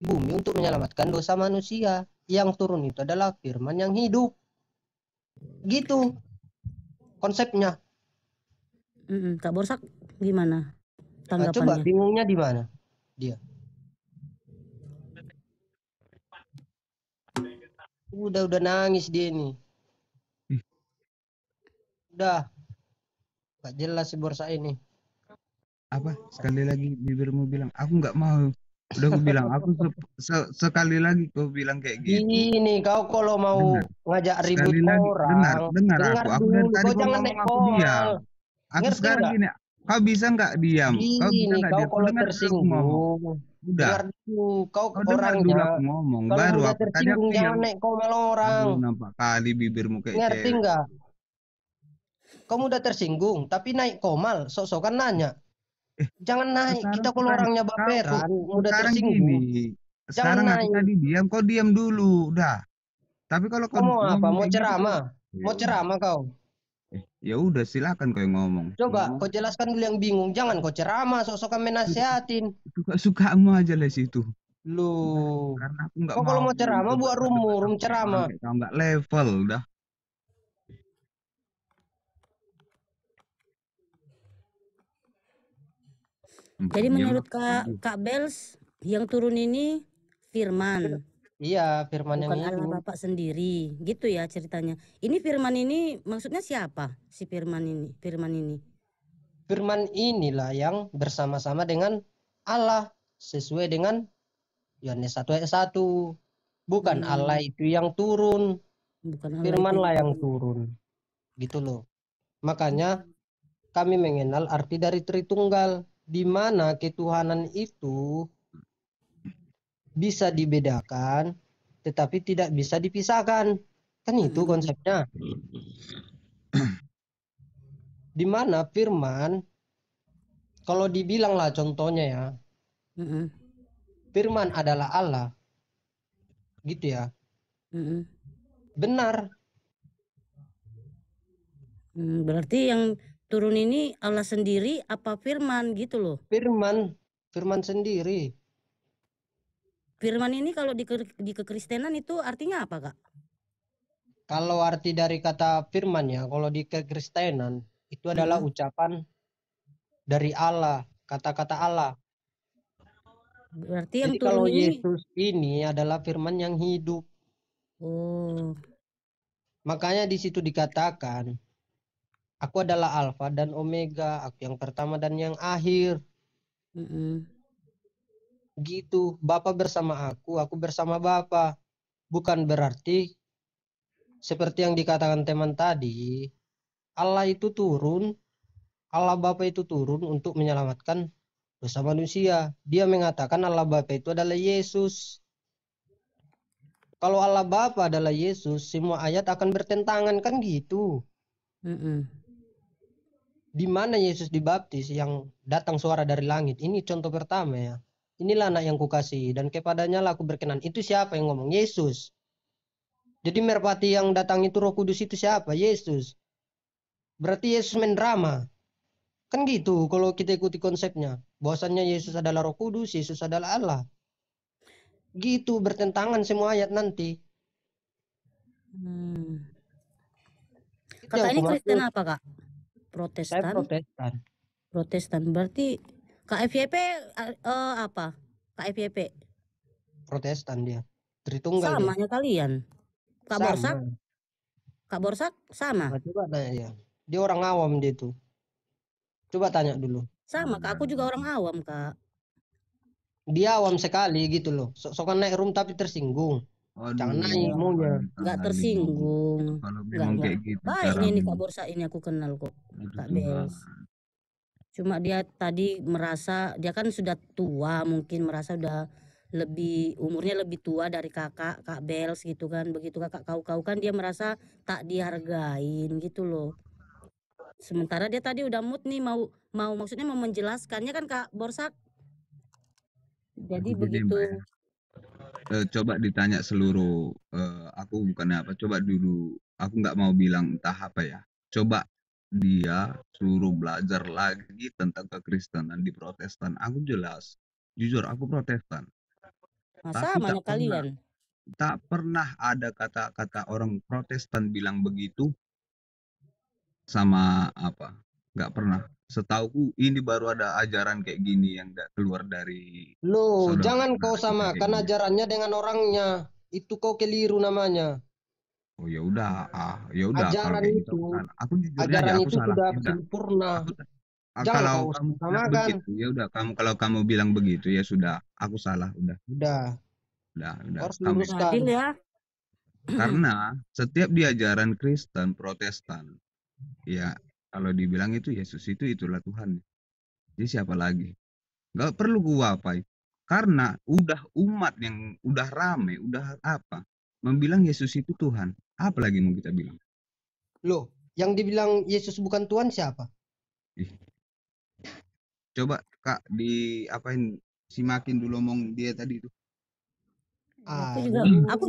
bumi untuk menyelamatkan dosa manusia. Yang turun itu adalah firman yang hidup. Gitu konsepnya. Kak Borsak gimana Nah, coba tanggapannya? bingungnya di mana dia? Udah nangis dia nih. Ih, Udah gak jelas si Borsa ini. apa? Sekali lagi bibirmu bilang, aku nggak mau. Udah aku bilang, aku sekali lagi kau bilang kayak gitu. Ini kau kalau mau Dengar. ngajak ribut Sekali lagi, dengar, orang, dengar dengar aku. Aku dari dulu. tadi Kau kau jangan ngomong naik aku diam. komal. Aku Ngerti sekarang nggak? gini, kau bisa nggak diam? Kau bisa Gini, nggak kau diam? Kau kalau dengar dulu aku ngomong. tersinggung, Udah, dengar dulu. Kau kau dengar orangnya, dulu aku ngomong. kalau Baru mudah aku tadi aku tersinggung jangan diam. naik komal orang. Aduh, nampak kali bibirmu kayak Ngerti cewek. nggak? Kau mudah tersinggung, tapi naik komal, sok-sokan nanya. Eh, Jangan naik. sekarang Kita aku kalau tanya, orangnya kau kok baperan, mudah sekarang tersinggung. gini. Jangan Sekarang aku naik. tadi diam, kau diam dulu. Udah. Tapi kalau kau Kau mau apa? ngomong Mau kayak gitu kok, ceramah? ya Mau udah. ceramah kau? Ya udah silakan kau yang ngomong. Coba kau jelaskan dulu yang bingung. Jangan kau ceramah, sok-sokan menasihatin. Suka-sukamu aja lah situ. Lu, Karena aku nggak kau kalau mau mau ceramah buat berdebat room sama orang-orang ceramah. kayak kau nggak level udah. Jadi Diam menurut aku setuju. Kak Bels yang turun ini firman, Iya, firman yang bukan Allah hidup. Bapak sendiri. Gitu ya ceritanya. Ini firman ini maksudnya siapa si firman ini? Firman ini. Firman inilah yang bersama-sama dengan Allah sesuai dengan Yohanes 1 ayat 1. Bukan Allah itu yang turun, Bukan Allah itu yang firmanlah yang turun. turun. Gitu loh. Makanya kami mengenal arti dari Tritunggal, di mana ketuhanan itu bisa dibedakan tetapi tidak bisa dipisahkan. Kan itu konsepnya. Di mana firman, kalau dibilang lah contohnya ya, firman adalah Allah. Gitu ya. Benar. Berarti yang turun ini Allah sendiri apa firman gitu loh? Firman sendiri. Firman ini kalau di kekristenan itu artinya apa, Kak? Kalau arti dari kata firman ya, kalau di kekristenan itu adalah ucapan dari Allah, kata-kata Allah. Berarti yang Jadi turun kalau ini Yesus ini adalah firman yang hidup. oh, Makanya di situ dikatakan, aku adalah Alfa dan Omega, aku yang pertama dan yang akhir. Gitu, Bapa bersama aku bersama Bapa. Bukan berarti seperti yang dikatakan teman tadi, Allah itu turun, Allah Bapa itu turun untuk menyelamatkan dosa manusia. Dia mengatakan Allah Bapa itu adalah Yesus. Kalau Allah Bapa adalah Yesus, semua ayat akan bertentangan, kan gitu. Di mana Yesus dibaptis yang datang suara dari langit? Ini contoh pertama ya. Inilah anak yang kukasihi dan kepadanya lah aku berkenan. Itu siapa yang ngomong? Yesus. Jadi merpati yang datang itu Roh Kudus itu siapa? Yesus. Berarti Yesus main drama. Kan gitu kalau kita ikuti konsepnya. Bahwasannya Yesus adalah Roh Kudus, Yesus adalah Allah. Gitu bertentangan semua ayat nanti. Itu Kakak yang ini Kristen kumaksud. apa, Kak? Saya Protestan? Protestan. Protestan. Berarti KFYP apa? KFYP? Protestan dia. Tritunggal dia. Samanya kalian. Kak Borsak? Sama. Kak Borsak sama? Nah, coba tanya dia. Dia orang awam dia tuh. Coba tanya dulu. Sama, Kak. Aku juga orang awam, Kak. Dia awam sekali gitu loh. Sok-sokan naik room tapi tersinggung. Jangan naik Aduh, maunya. Nggak kali. tersinggung. Kalau Nggak. memang kayak gitu Baik cara ini Kak Borsa ini aku kenal kok. Kak Bels. Cuma dia tadi merasa, dia kan sudah tua, mungkin merasa udah lebih umurnya lebih tua dari kakak Kak Bels gitu kan. Begitu kakak kau kan dia merasa tak dihargain gitu loh. Sementara dia tadi udah mood nih mau maksudnya mau menjelaskannya kan Kak Borsak. Jadi begitu. Mbak ya. Coba ditanya seluruh aku bukannya apa, coba dulu aku nggak mau bilang entah apa ya. Coba dia suruh belajar lagi tentang kekristenan di Protestan. Aku jelas, jujur aku Protestan. Nah, Tapi samanya kalian. tak pernah ada kata-kata orang Protestan bilang begitu sama apa, nggak pernah. Setauku ini baru ada ajaran kayak gini yang nggak keluar dari Loh, jangan kau saudara-saudara kita kayak samakan gini. ajarannya dengan orangnya. Itu kau keliru namanya. Oh ya udah kalau Ajaran kayak gitu itu, aku salah. Aku jujur aja ajaran aku itu salah. sudah Ya udah, sempurna. aku Jangan kalau kau kamu bilang samakan. begitu, ya udah kalau kamu bilang begitu ya sudah, aku salah, Udah, kau udah, harus kamu. luruskan. Adil ya. Karena setiap di ajaran Kristen, Protestan, ya kalau dibilang itu Yesus itu itulah Tuhan. Jadi siapa lagi? Nggak perlu gua apa. Karena udah umat yang udah rame, udah apa, membilang Yesus itu Tuhan. Apa lagi mau kita bilang? Loh, yang dibilang Yesus bukan Tuhan siapa? Ih, coba Kak di apain simakin dulu omong dia tadi itu. Aku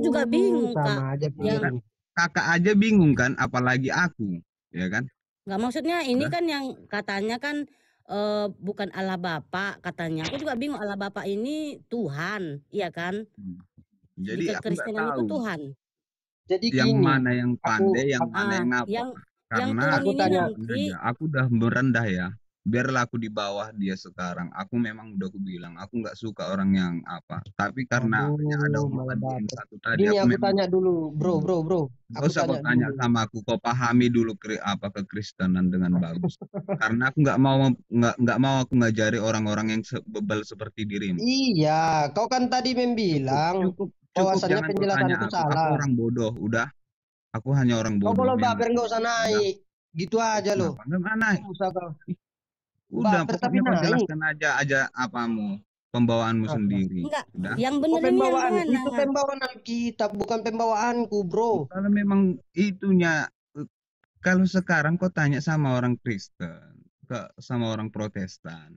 juga Aduh, bingung, Kak. sama aja Iya Yang kan? begini. Kakak aja bingung kan, apalagi aku, ya kan? nggak maksudnya ini Udah. kan yang katanya kan bukan Allah Bapa katanya. Aku juga bingung Allah Bapa ini Tuhan, iya kan? Hmm. Di Jadi aku nggak kekristenan itu tahu Tuhan. Jadi yang gini, mana yang aku, pandai, yang aku, mana Ah, yang apa. yang Karena turun aku ini tanya, nanti aku udah merendah ya. Biarlah aku di bawah dia sekarang. Aku memang udah aku bilang, aku nggak suka orang yang apa. Tapi karena hanya ada aduh, malah omongan dia yang baper. satu tadi, Gini, aku aku memang tanya dulu, bro, mundur. bro, bro. Gak Aku usah kau tanya tanya dulu. sama aku, kau pahami dulu apa kekristenan dengan bagus. Karena aku nggak mau aku ngajari orang-orang yang bebal seperti dirimu. Iya, kau kan tadi Cukup, membilang cukup, cukup. bahwasannya Jangan kau tanya penjelasanku aku. Aku salah. orang bodoh. Udah, aku hanya orang Kau bodoh kalau yang baper nggak usah udah. naik. Gitu aja loh. Kenapa? Nggak naik. Susah kau. Udah, Baper tapi pokoknya kau naik. jelaskan aja apamu, pembawaanmu Apa? sendiri. enggak. Udah. Yang Oh, bener ini yang pembawaan. Itu mana? pembawaan Alkitab, bukan pembawaanku, bro. Kalau memang itunya, kalau sekarang kau tanya sama orang Kristen, sama orang Protestan,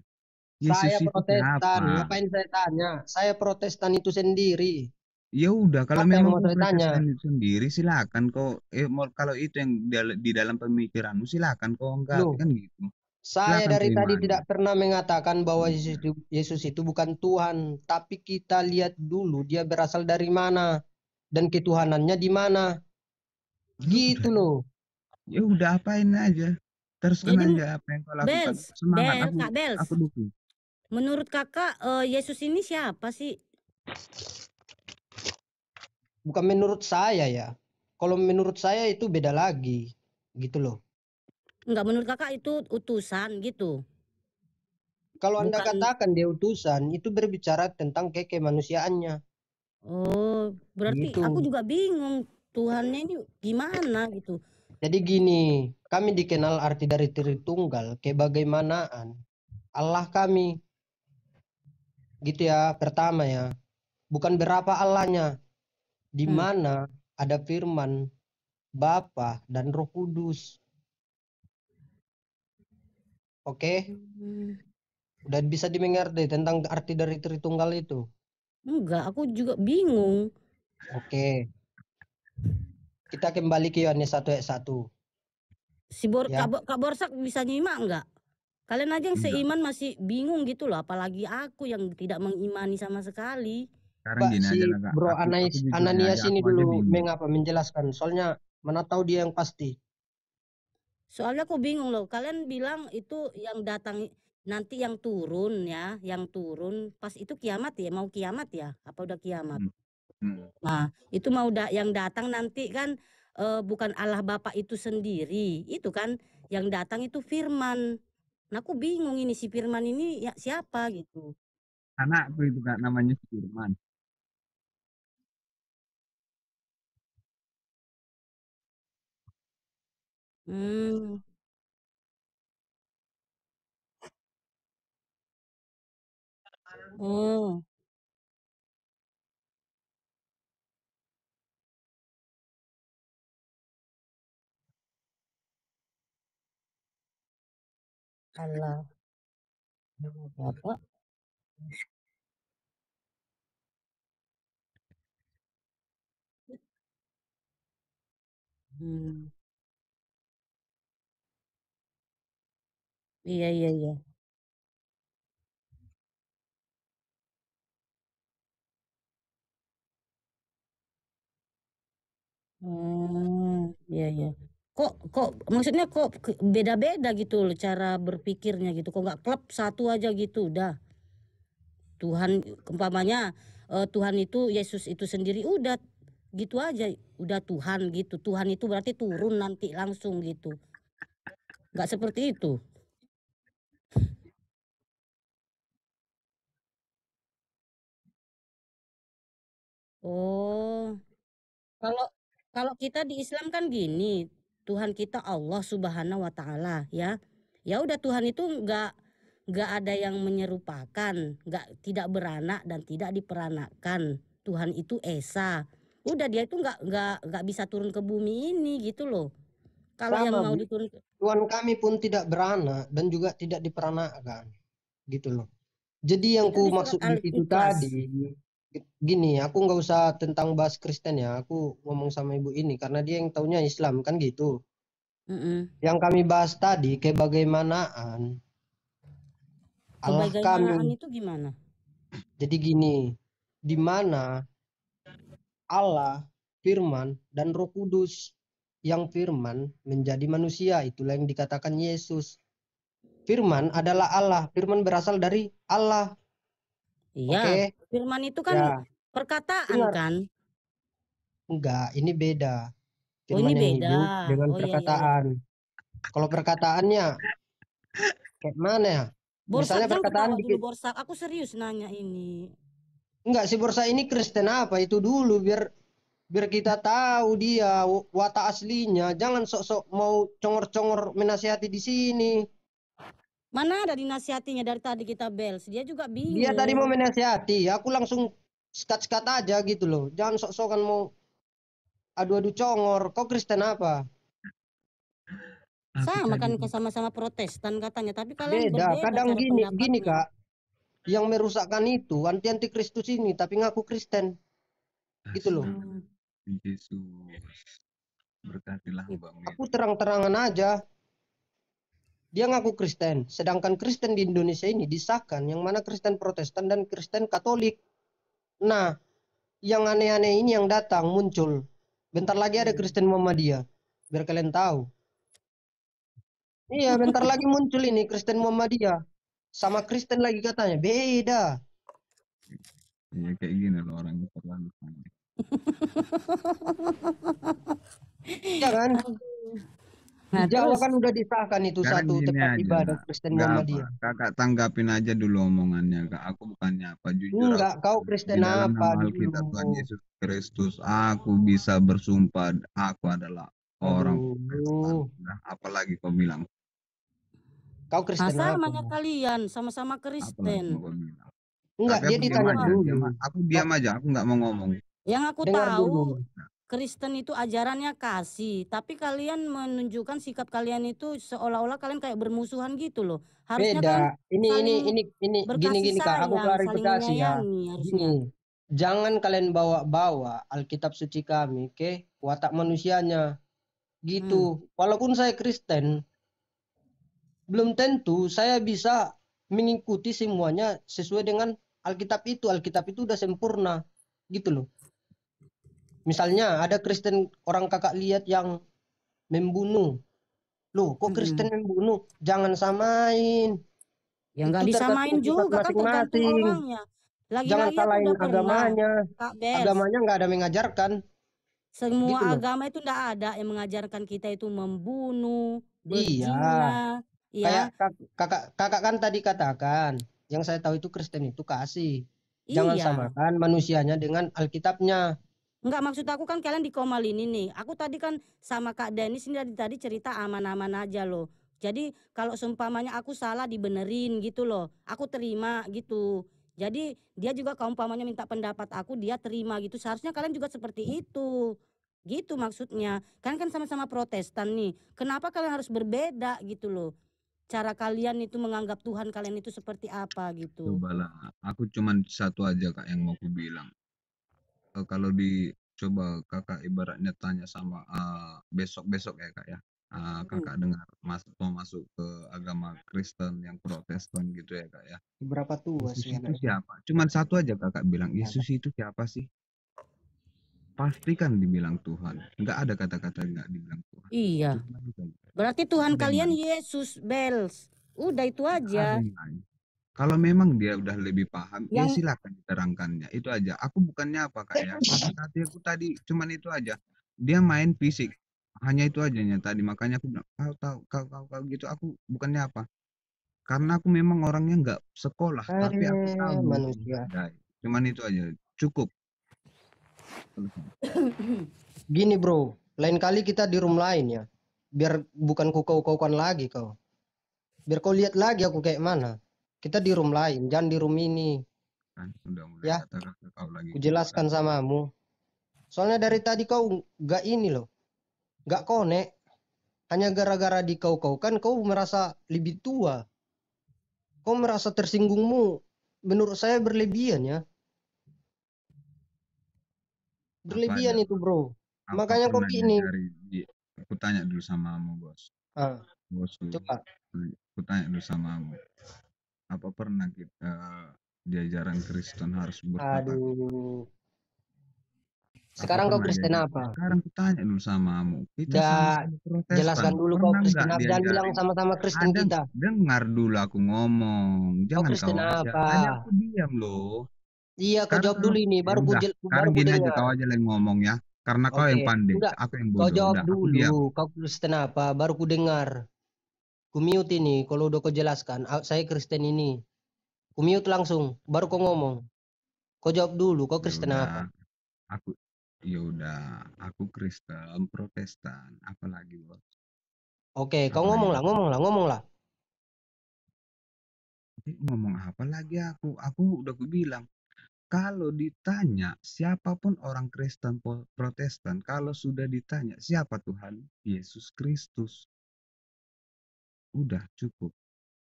Yesus Saya itu Protestan. siapa? Ngapain saya tanya? Saya Protestan itu sendiri. Ya udah, kalau Apa yang memang mau kau saya tanya? Protestan itu sendiri, silakan kau. Kalau itu yang di dalam pemikiranmu, silakan kau anggapi Loh, kan gitu. saya Silakan kau dari tadi imani. tidak pernah mengatakan bahwa Ya Yesus udah. itu, Yesus itu bukan Tuhan. Tapi kita lihat dulu dia berasal dari mana. Dan ketuhanannya di mana. Ya Gitu udah. loh. Ya udah, apain aja. Teruskan Jadi aja apa yang kau lakukan. Semangat, Kak aku Bels, dukung. menurut Kakak Yesus ini siapa sih? Bukan menurut saya ya. Kalau menurut saya itu beda lagi. Gitu loh. Enggak, menurut Kakak itu utusan gitu. Kalau Anda Bukan. katakan dia utusan, itu berbicara tentang kemanusiaannya. Oh, berarti aku Gitu. juga bingung Tuhannya ini gimana gitu. Jadi gini, kami dikenal arti dari Tritunggal, kebagaimanaan Allah kami. Gitu ya, pertama ya. Bukan berapa Allahnya, di Hmm. mana ada firman, Bapa dan Roh Kudus. Oke? Hmm. Udah bisa dimengerti tentang arti dari Tritunggal itu. Enggak, aku juga bingung. Oke. Kita kembali ke Yohanes 1 ayat 1. Ya. Kak Borsak bisa nyimak enggak? Kalian aja yang Enggak. seiman masih bingung gitu loh, apalagi aku yang tidak mengimani sama sekali. Sekarang Coba gini si aja lah Kak. Bro Aku jujurnya Ananias aja, ini aku aja dulu bingung. mengapa menjelaskan. Soalnya mana tahu dia yang pasti. Soalnya aku bingung loh, kalian bilang itu yang datang nanti yang turun ya, yang turun pas itu kiamat ya, mau kiamat ya, apa udah kiamat? Hmm. Hmm. Nah, itu mau yang datang nanti kan bukan Allah Bapa itu sendiri, itu kan yang datang itu firman. Nah, aku bingung ini si firman ini ya siapa gitu. Anakku itu Kak, namanya Firman. Hmm. Oh, Allah Bapa. Hmm. Iya, iya, iya. Iya iya. Kok maksudnya kok beda-beda gitu loh cara berpikirnya gitu. Kok nggak klub satu aja gitu udah. Tuhan umpamanya Tuhan itu Yesus itu sendiri udah gitu aja, udah Tuhan gitu. Tuhan itu berarti turun nanti langsung gitu. Nggak seperti itu. Oh, kalau kalau kita di Islam kan gini, Tuhan kita Allah Subhanahu wa Ta'ala ya. Ya udah Tuhan itu nggak ada yang menyerupakan, tidak beranak dan tidak diperanakkan. Tuhan itu Esa. Udah dia itu nggak bisa turun ke bumi ini gitu loh. Kalau yang Sama, mau Bu. diturun Tuhan kami pun tidak beranak dan juga tidak diperanakkan. Gitu loh. Jadi yang itu ku di surat maksud di situ Al-Ikhlas. tadi, gini, aku nggak usah tentang bahas Kristen ya. Aku ngomong sama ibu ini karena dia yang taunya Islam kan gitu. Mm-mm. Yang kami bahas tadi kebagaimanaan Allah Kebagaimanaan kami. itu gimana? Jadi gini, di mana Allah, Firman, dan Roh Kudus yang Firman menjadi manusia, itulah yang dikatakan Yesus. Firman adalah Allah, Firman berasal dari Allah. Iya, Oke, firman itu kan ya, perkataan dengar. kan? Enggak, ini beda. Oh ini Firman yang beda. hidup dengan Oh iya iya iya. perkataan. Kalau perkataannya kayak mana ya? Borsak, Misalnya jangan perkataan ketawa dulu dikit. Borsak. Aku serius nanya ini. Enggak, si Borsa ini Kristen apa itu dulu biar biar kita tahu dia watak aslinya. Jangan sok-sok mau congor-congor menasihati di sini. Mana ada dinasihatinya dari tadi kita bels. Dia juga Dia tadi mau bingung. menasihati, aku langsung skat-skat aja gitu loh. Jangan sok-sokan mau adu-adu congor. Kau Kristen apa? Aku Sama tadi kan sama-sama Protestan katanya. Tapi kalian Beda. berbeda Kadang cara gini, gini pendapatnya. Kak, yang merusakkan itu anti Kristus ini tapi ngaku Kristen. Gitu loh. Hmm. Yesus, berkatilah Mbak Mir. Aku terang-terangan aja. Dia ngaku Kristen, sedangkan Kristen di Indonesia ini disahkan yang mana Kristen Protestan dan Kristen Katolik. Nah, yang aneh-aneh ini yang datang muncul. Bentar lagi ada Kristen Muhammadiyah. Biar kalian tahu. Iya, bentar lagi muncul ini Kristen Muhammadiyah. Sama Kristen lagi katanya. Beda. Ya kayak gini loh orang yang terlalu panik. Iya kan? Di Nah Jawa terus kan udah disahkan itu Sekarang satu gini tempat aja, ibadah Kristen nggak apa, Muhammadiyah. kakak tanggapin aja dulu omongannya kak. Aku bukannya apa, jujur Enggak, aku kau di Kristen dalam apa nama dulu? Alkitab Tuhan Yesus Kristus, aku bisa bersumpah aku adalah orang Protestan. Aduh. Nah, apalagi kau bilang? Kau Kristen apa? samanya kalian sama-sama Apalagi Kristen. mau kau bilang? Enggak, Tapi dia aku diam ditanya aja, Semua. dulu. aku Kau diam aja, aku nggak mau ngomong. Yang aku dengar dulu. tahu Kristen itu ajarannya kasih, tapi kalian menunjukkan sikap kalian itu seolah-olah kalian kayak bermusuhan gitu loh. Harusnya kalian Beda. Ini saling berkasih gini Kak, aku sayang, saling klarifikasi ya. menyayangi harusnya. Gini. Jangan kalian bawa-bawa Alkitab suci kami ke watak manusianya. Gitu. Walaupun saya Kristen, belum tentu saya bisa mengikuti semuanya sesuai dengan Alkitab itu. Alkitab itu udah sempurna. Gitu loh. Misalnya ada Kristen orang kakak lihat yang membunuh. Loh, kok Kristen membunuh? Jangan samain. Ya nggak Itu disamain tergantung sifat juga kan tergantung masing-masing. orangnya. Jangan Lagi-lagi aku salahin udah pernah, agamanya. Kak Bels, Agamanya nggak ada mengajarkan. semua Gitu loh. agama itu nggak ada yang mengajarkan kita itu membunuh, Iya. berzina, Kayak ya. kakak kan tadi katakan, yang saya tahu itu Kristen itu kasih. Jangan Iya. samakan manusianya dengan Alkitabnya. Enggak, maksud aku kan kalian di Komal ini nih. Aku tadi kan sama Kak Denis ini tadi cerita aman-aman aja loh. Jadi kalau seumpamanya aku salah dibenerin gitu loh. Aku terima gitu. Jadi dia juga kalau umpamanya minta pendapat aku dia terima gitu. Seharusnya kalian juga seperti itu. Gitu maksudnya. Kan sama-sama Protestan nih. Kenapa kalian harus berbeda gitu loh. Cara kalian itu menganggap Tuhan kalian itu seperti apa gitu. Cobalah, aku cuman satu aja kak yang mau ku bilang. Kalau coba kakak ibaratnya tanya sama besok-besok ya kak ya, kakak dengar mau masuk ke agama Kristen yang Protestan gitu ya kak ya. Berapa tua Yesus sih itu anak itu? siapa? Cuman satu aja kakak bilang, Yesus itu siapa sih? pastikan dibilang Tuhan. Nggak ada kata-kata nggak dibilang Tuhan. Iya. Tuhan itu aja. Berarti Nggak Tuhan ada yang kalian lain. Yesus, Bels. Udah itu Nggak ada aja. yang lain. Kalau memang dia udah lebih paham, ya Yang silakan diterangkannya. Itu aja. Aku bukannya apa kak ya. Tadi aku tadi cuman itu aja. Dia main fisik. Hanya itu ajanya tadi. Makanya aku bilang, kau tahu, kau gitu. Aku bukannya apa. Karena aku memang orangnya nggak sekolah, tapi aku tahu Yesus Manusia. ada. Cuman itu aja. Cukup. Gini bro, lain kali kita di room lain ya. Biar bukan kau-kaukan lagi kau. Biar kau lihat lagi aku kayak mana. Kita di room lain, jangan di room ini. Kan udah mulai Ya, kata-kata kau lagi ku keluar. jelaskan samamu. Soalnya dari tadi kau gak ini loh. Gak konek. Hanya gara-gara di kau kan kau merasa lebih tua. Kau merasa tersinggungmu. Menurut saya berlebihan ya. Apa Berlebihan aja, itu bro. apa Makanya kau pernah gini. diajari aku tanya dulu sama kamu bos. Ah, Bosku, coba. aku tanya dulu sama kamu. Apa pernah kita di ajaran Kristen harus berkata? Aduh. Apa Sekarang kau pernah Kristen diajar? apa? Sekarang aku tanya dulu sama kamu. Kita Dah, sama-sama jelaskan Protestan. dulu kau Pernah Kristen nggak apa. Jangan bilang diajarin? sama-sama Kristen Ada, kita. dengar dulu aku ngomong. Kau Jangan Kristen kau aja. apa? Tadi aku diam loh. Iya, kau Sekarang jawab dulu ini. ya udah. Baru Sekarang ku gini aja dengar. kau aja yang ngomong ya. Karena kau Oke, yang pandai, enggak. aku yang Kau bodoh. jawab Udah, aku dulu. diam. Kau Kristen apa? Baru ku dengar. Ku mute ini. Kalau udah kau jelaskan. Saya Kristen ini. Ku mute langsung. Baru kau ngomong. Kau jawab dulu. Kau Ya Kristen udah, apa? aku ya udah, aku Kristen, Protestan, apalagi bos? Oke, kau Apalagi bos? ngomong lah. Ngomong apa lagi aku? Aku udah aku bilang. Kalau ditanya siapapun orang Kristen Protestan, kalau sudah ditanya siapa Tuhan? Yesus Kristus. Udah cukup.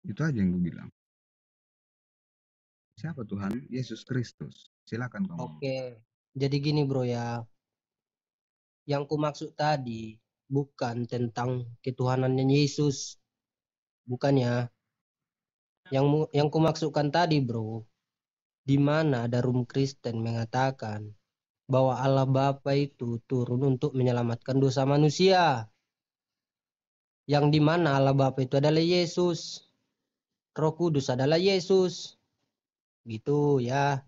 Itu aja yang gue bilang. Siapa Tuhan? Yesus Kristus. Silakan kamu ngomong. Oke. Jadi gini bro ya. Yang ku maksud tadi. Bukan tentang ketuhanannya Yesus. Bukan ya. Yang ku maksudkan tadi bro. Di mana ada room Kristen mengatakan bahwa Allah Bapa itu turun untuk menyelamatkan dosa manusia. Yang di mana Allah Bapa itu adalah Yesus. Roh Kudus adalah Yesus. Gitu ya.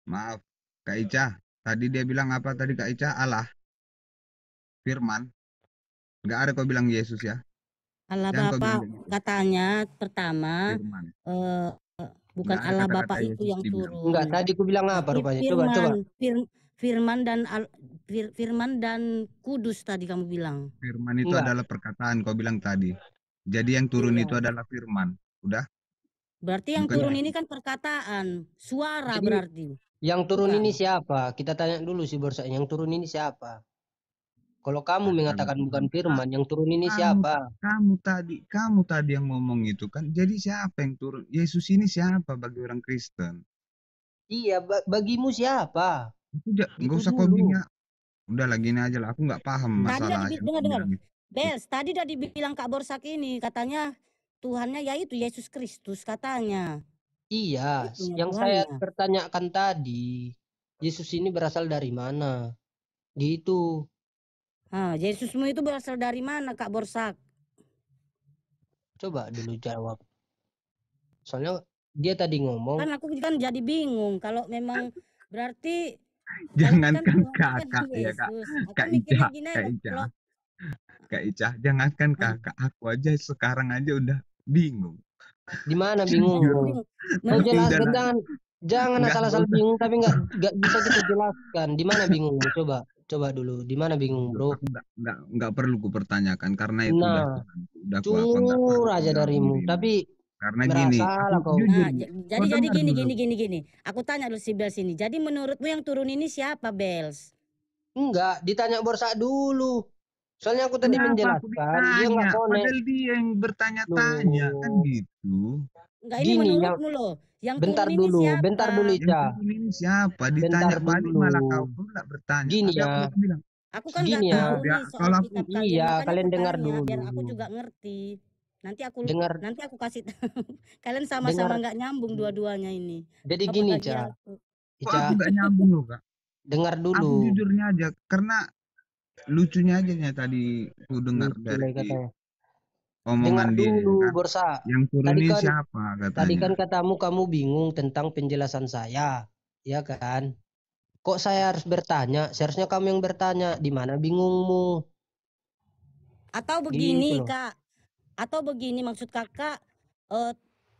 Maaf, Kak Ica. Tadi dia bilang apa tadi Kak Ica? Allah. Firman. Nggak ada kau bilang Yesus ya. Allah Jangan kau bilang Bapa katanya pertama Firman. eh, bukan Nggak ada Allah kata-kata Bapa itu Yesus yang dibilang. Enggak, turun. tadi ku bilang apa Tapi rupanya? Coba. Firman dan Kudus tadi kamu bilang. Firman itu Enggak. adalah perkataan kau bilang tadi. Jadi yang turun Iya. itu adalah firman. Udah? Berarti yang Bukan turun Yesus. ini kan perkataan, suara Jadi berarti. yang turun Bukan. ini siapa? Kita tanya dulu si Borsa. Yang turun ini siapa? Kalau kamu Astaga mengatakan bukan Tuhan. firman, yang turun ini Kamu, siapa? kamu tadi yang ngomong itu kan. Jadi siapa yang turun? Yesus ini siapa bagi orang Kristen? Iya, bagimu siapa? Nggak Gitu usah kau dulu. bingung. Udah lagi ini aja lah. Aku nggak paham Tadi masalah udah yang kau dengar. bilang itu. Bels, tadi udah dibilang Kak Borsak ini katanya Tuhannya yaitu Yesus Kristus katanya. Iya, Itunya yang saya Tuhannya. pertanyakan tadi, Yesus ini berasal dari mana? Gitu. Yesusmu itu berasal dari mana Kak Borsak? Coba dulu jawab. Soalnya dia tadi ngomong, Kan aku kan jadi bingung kalau memang berarti Jangankan Tuhannya kan kakak ya kak. Yesus. Aku Kak mikirnya Ica. gini Kak loh, Ica. kalau Kak Ica. Jangankan kakak. Aku aja sekarang aja udah bingung. di mana Jujur. bingungmu? bingung. Kau Aku udah jelaskan, lah. jangan Nggak asal-asal usah. bingung, tapi nggak bisa kita jelaskan. Di mana bingungmu? Coba dulu. Di mana bingung, Jujur, bro? aku nggak perlu kupertanyakan karena itu udah Nah, Tuhan. Udah aku apa nggak perlu cungur aku aja jawab darimu. dirimu. Tapi Karena gini, aku berasalah kau. jujur. Kau Jadi dengar dulu. gini. Aku tanya dulu si Bels ini. Jadi menurutmu yang turun ini siapa Bels? Enggak, ditanya Borsa dulu. Soalnya aku tadi Kenapa aku menjelaskan, dia ditanya? nggak konek. Padahal dia yang bertanya-tanya kan Loh, gitu. Enggak, ini gini yang menurutmu loh. Yang turun ini bentar dulu siapa? Yang Ica, turun ini siapa? bentar Ditanya balik dulu. malah kau pula bertanya. Gini Tapi aku ya, udah bilang, Aku kan nggak gini ya. tahu udah nih soal kalau aku kitab kalian, Iya, makanya kalian aku dengar tanya biar aku dulu. juga ngerti. Dengar, Nanti aku kasih tahu. Kalian sama-sama dengar. nggak nyambung dua-duanya ini. Jadi gini, Apalagi Ica. aku. kok Ica, aku nggak nyambung loh kak. Dengar Aku dulu. jujurnya aja, karena lucunya aja ya tadi ku dengar Lucu dari lah katanya. Dengar omongan dia ya dulu, kan. Borsa. Yang turun Tadi ini kan siapa Tadi katanya. kan katamu kamu bingung tentang penjelasan saya, ya kan? Kok saya harus bertanya? Seharusnya kamu yang bertanya, di mana bingungmu? Atau Gitu begini loh. Kak, atau begini maksud Kakak,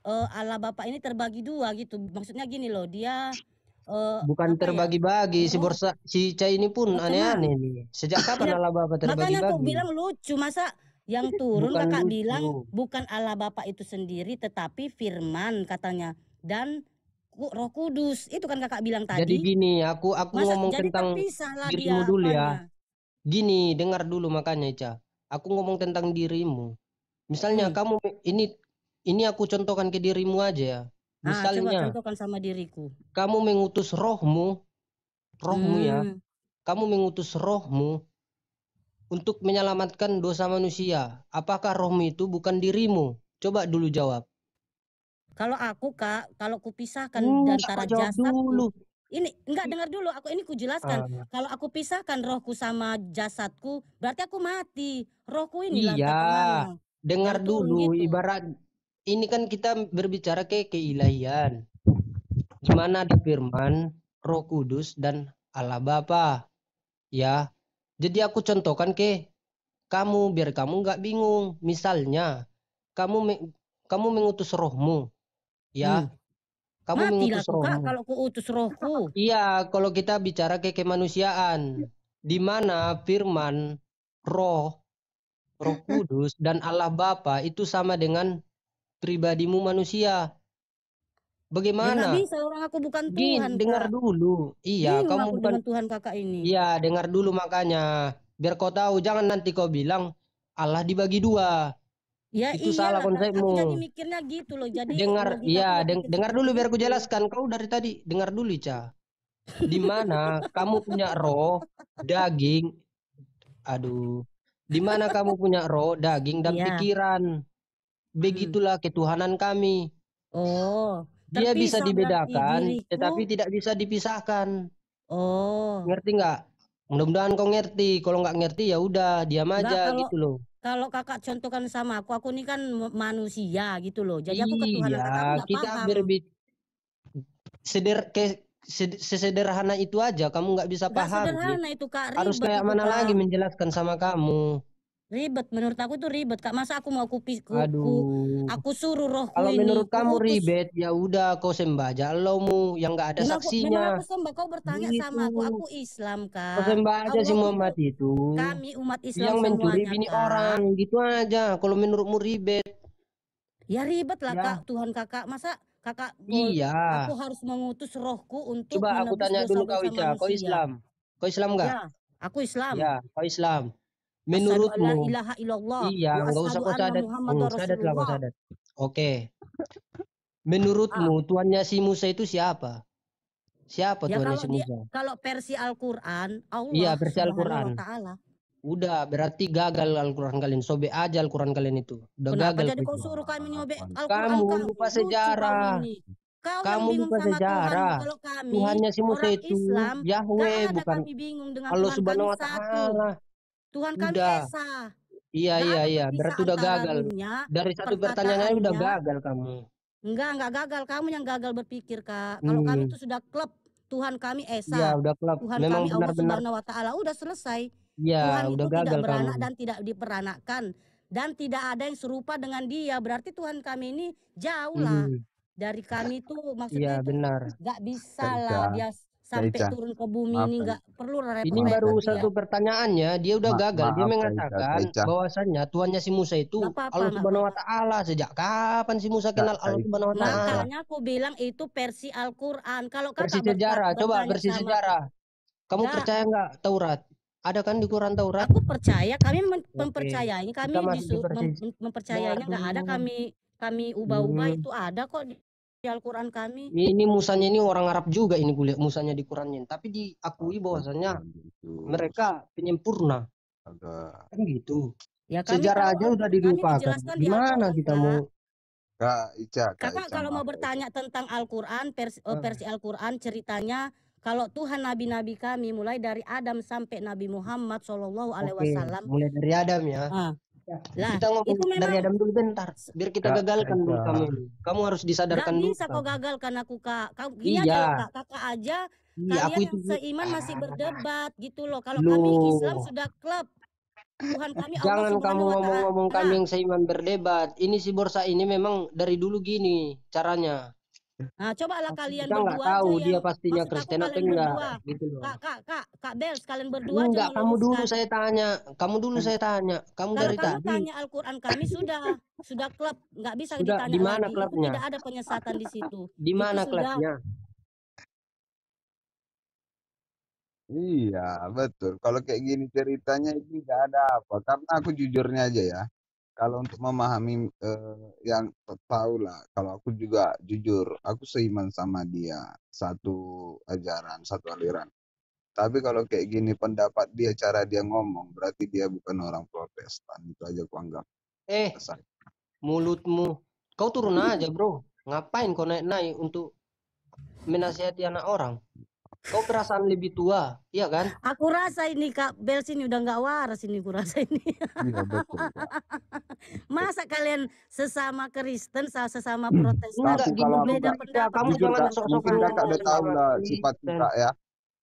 Allah Bapa ini terbagi dua gitu. Maksudnya gini loh, dia Bukan apa ya? terbagi-bagi, si Roh Borsa, si Cai ini pun macam aneh-aneh mana? nih. Sejak kapan Ya, Allah Bapa makanya aku terbagi-bagi? bilang lucu, masa yang turun Bukan Kakak bilang lucu. bukan Allah Bapa itu sendiri tetapi firman katanya dan Roh Kudus. Itu kan Kakak bilang Jadi tadi. gini, aku Masa ngomong jadi tentang terpisahlah dirimu dia dulu ya. apanya. Gini, dengar dulu makanya, Ica. Aku ngomong tentang dirimu. Misalnya kamu ini aku contohkan ke dirimu aja ya. Coba Misalnya contohkan sama diriku. kamu mengutus rohmu ya. Kamu mengutus rohmu untuk menyelamatkan dosa manusia. Apakah rohmu itu bukan dirimu? Coba dulu jawab. Kalau aku Kak, kalau kupisahkan Enggak, antara kok jawab dulu. jasadku, ini enggak dengar dulu, ini kujelaskan. Ah, Kalau aku pisahkan rohku sama jasadku, berarti aku mati. Rohku inilah iya, entah kemana. dengar Yang turun dulu. gitu. Ibarat ini kan kita berbicara ke keilahian. Di mana ada firman, Roh Kudus dan Allah Bapa. Ya. Jadi aku contohkan ke kamu biar kamu nggak bingung. Misalnya kamu mengutus rohmu, ya. Kamu Matilah mengutus aku Kak rohmu. kalau kuutus rohku. Iya, kalau kita bicara ke kemanusiaan, di mana firman, roh, Roh Kudus dan Allah Bapa itu sama dengan pribadimu manusia. Ya nggak Bagaimana? bisa, orang aku bukan Tuhan Dengar Kak. dulu. Iya, Bingung kamu aku bukan. dengan Tuhan Kakak ini. Iya, dengar dulu makanya. Biar kau tahu, jangan nanti kau bilang Allah dibagi dua. Ya Itu salah iyalah Kak, aku jadi konsepmu. mikirnya gitu loh. Jadi Dengar, logikaku ya, berpikir dengar seperti dulu biar ku itu. jelaskan. Kau dari tadi dengar dulu, Ica. Di mana kamu punya roh, daging, aduh. Di mana kamu punya roh, daging dan Iya. pikiran. Begitulah ketuhanan kami. Oh, Dia bisa terpisah berarti dibedakan, tetapi diriku. tidak bisa dipisahkan. Oh, Ngerti nggak? Mudah-mudahan kau ngerti. Kalau nggak ngerti ya udah diam enggak, aja kalau gitu loh. Kakak contohkan sama aku ini kan manusia gitu loh. Jadi aku Iya, ketuhanan Kakak aku nggak kita paham. sesederhana itu aja. Kamu nggak bisa Nggak pahami. sederhana itu Kak, Harus ribet kayak itu mana lagi Kak. menjelaskan sama kamu? Ribet, menurut aku tuh ribet Kak. Masa aku mau Aduh. aku suruh rohku Kalau ini, menurut kamu utus. ribet, ya udah kau sembah aja Allahmu yang nggak ada Memang saksinya. aku sembah, kau bertanya Gitu. sama aku Islam Kau Kak. sembah aja si Allah itu Muhammad itu. kami umat Islam Yang mencuri semuanya bini Kak. orang, gitu aja. Kalau menurutmu ribet, Ya ribet lah Kak, ya Tuhan Kakak. Masa Kakak iya. aku harus mengutus rohku untuk Coba aku menebus tanya dulu kau dosa-dosa Ica, kau manusia. Islam? Kau Islam nggak? Ya, aku Islam. Ya, kau Islam. Asyhadu alla Menurutmu, ilaha illallah iya, wa nggak usah asyhadu kau anna sadat. Muhammadar Sadat lah kau Rasulullah. sadat. Oke. Ah, Menurutmu Tuannya si Musa itu siapa? Siapa ya Tuannya si Musa? kalau versi Al-Qur'an Iya, Allah versi Subhanahu Al-Quran. wa taala. Udah, berarti gagal Al-Quran kalian. Sobek aja Al-Quran kalian itu. Udah Kenapa gagal jadi kau kau itu. suruh kami nyobek Al-Qur'an Kamu lupa kami? Lucu kau sejarah. ini. Kau yang Kamu bingung lupa sama Tuhanmu. sejarah. Kalau kami Tuhannya si Musa orang itu Islam, gak Yahweh, ada bukan kami bingung dengan Allah Tuhan kami Subhanahu wa satu. Ta'ala. Tuhan kami Udah. Esa. Iya, Gak iya, ada iya. terpisah Berarti udah antara gagal. ruhnya, Dari satu pertanyaannya udah perkataannya. gagal kamu. Enggak gagal. Kamu yang gagal berpikir, Kak. Kalau kami Hmm. itu sudah klub. Tuhan kami Iya, Esa. udah klub. Tuhan Memang kami Allah benar-benar. Subhanahu wa taala. Udah selesai. Iya, Tuhan udah itu tidak gagal beranak kamu. dan tidak diperanakkan. Dan tidak ada yang serupa dengan dia. Berarti Tuhan kami ini jauh lah. Hmm. Dari kami itu maksudnya Iya, itu benar. gak bisa Kak lah Ica, dia sampai Ica, turun ke bumi maaf ini. Kak Gak perlu Ini repot-repot baru Ica, dia. satu pertanyaannya, dia udah gagal. Dia maaf Kak mengatakan Ica, bahwasannya Tuhannya si Musa itu Gak apa-apa, Allah gak Subhanahu wa apa-apa. Ta'ala. Sejak kapan si Musa kenal Allah Subhanahu wa Ta'ala? Makanya aku bilang itu versi Al-Quran. Kalau Versi kakak sejarah, coba bertanya versi sama sejarah. Kamu Enggak, percaya nggak Taurat? Ada kan di Quran Taurat? aku percaya kami Oke, mempercayainya, kita kami masuk di versi. Dengar mempercayainya nggak ada dulu. kami ubah-ubah, Hmm. itu ada kok di Al-Quran kami. Ini Musanya ini orang Arab juga ini kuliah Musanya di Qurannya, tapi diakui bahwasannya mereka penyempurna. Kan gitu. Ya kami Sejarah tahu aja udah kami dilupakan. dijelaskan di Gimana Al-Quran, kita Kak. mau? Kak Ica, Kakak kalau mau maaf, Kak Ica. bertanya tentang Al-Quran, versi Al-Quran ceritanya kalau Tuhan nabi-nabi kami mulai dari Adam sampai Nabi Muhammad Shallallahu Alaihi Oke, Wasallam. mulai dari Adam ya. Ah, lah Kita ngomong itu dari memang Adam dulu bentar, biar kita Kak gagalkan dulu Eka. kamu ini. Kamu harus nggak disadarkan dulu. bisa kau Kak. gagalkan aku Kak. Gini aja loh Iya, Kak, kakak aja iya aku kalian itu yang seiman masih berdebat gitu loh. Kalau Loh. kami Islam sudah klub. Tuhan kami Allah Jangan kamu Subhanahu wa ngomong-ngomong kami Ta'ala. yang seiman berdebat. Ini si Borsa ini memang dari dulu gini caranya. Nah, cobalah kalian Kita nggak berdua aja tahu dia yang pastinya maksud aku Kristen atau kalian enggak, berdua. gitu loh. Kak Bel, sekalian berdua aja Enggak, kamu dulu meluruskan. saya tanya. Kamu dulu saya tanya. Kamu Kalau dari kamu tadi. tanya Al-Quran kami sudah klub, nggak bisa Sudah, ditanya di mana lagi. Itu klubnya? tidak ada penyesatan di situ. Di Itu mana sudah. klubnya? Iya, betul. Kalau kayak gini ceritanya ini nggak ada apa. Karena aku jujurnya aja ya. Kalau untuk memahami yang tahu lah. Kalau aku juga jujur, aku seiman sama dia. Satu ajaran, satu aliran. Tapi kalau kayak gini pendapat dia, cara dia ngomong, berarti dia bukan orang Protestan. Itu aja aku anggap selesai. Mulutmu. Kau turun aja bro. Ngapain kau naik-naik untuk menasihati anak orang? Kau perasaan lebih tua, iya kan? Aku rasa ini Kak Bel sini udah nggak waras ini, aku rasa ini. Iya betul. Kak. Masa kalian sesama Kristen, sesama Protestan, Enggak Tapi gini kalau gini aku beda Kak, pendapat kamu jujur jangan Kak, sok-sokan mungkin Kakak ngomong udah tahu sama lah sifatku Kristen. Kak ya.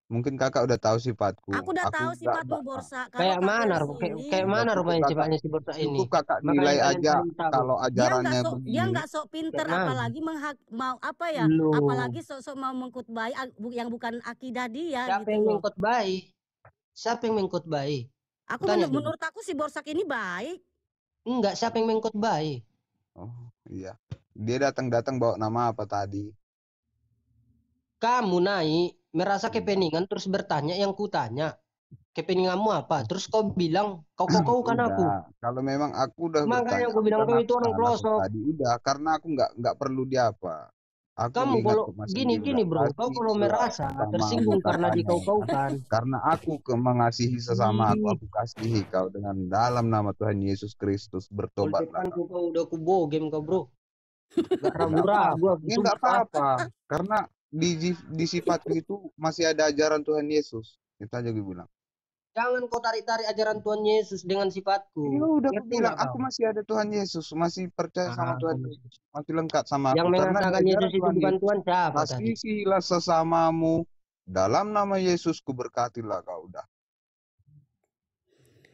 Mungkin Kakak udah tahu sifatku. Aku udah tahu nggak- sifatmu nggak- Borsa. Kalau Kayak Kak mana, Bel kayak sini, mana Cukup rupanya Kakak, sifatnya si Borsa ini? cukup Kakak Makanya nilai kalian aja paling tahu. kalau dia ajarannya nggak begini. sok pinter, Kayak mana? apalagi mau apa ya, Loh, apalagi sok-sok mau mengkhotbah yang bukan akidah dia siapa gitu yang loh. mengkhotbahi? Siapa yang mengkhotbahi? Aku Tanya dulu. menurut aku si Borsak ini baik. Enggak, siapa yang mengkhotbahi? Oh iya. Dia datang bawa nama apa tadi? Kamu naik, merasa Iya. kepeningan terus bertanya yang kutanya. Kepeninganmu apa? Terus kau bilang, kau kan aku. Udah, kalau memang aku udah Makanya bertanya, aku bilang kau itu orang aku pelosok. tadi udah, karena aku nggak perlu dia apa. Aku Kamu ingat kalau kok Mas gini Andi bro, bilang, kau kalau "Kasihilah merasa sesamamu tersinggung karena katanya." dikau-kaukan, Karena aku mengasihi sesama Ih. aku kasihi kau dengan dalam nama Tuhan Yesus Kristus, bertobatlah depan kau. kau udah kubogem kau bro. Gak Ya, nggak ragu-ragu apa-apa. aku Ya, nggak sumpah. apa-apa, karena di sifatku itu masih ada ajaran Tuhan Yesus. Itu aja gue bilang. Jangan kau tarik-tarik ajaran Tuhan Yesus dengan sifatku. Ya udah aku Ngerti bilang, nggak aku kau? masih ada Tuhan Yesus, masih percaya sama Tuhan Ah, Yesus, masih lengkap sama yang aku. Karena di mengatakan ajaran Yesus itu Tuhan bukan Yesus, Tuhan siapa tadi? kasihilah sesamamu, dalam nama Yesus kuberkatilah kau. Udah.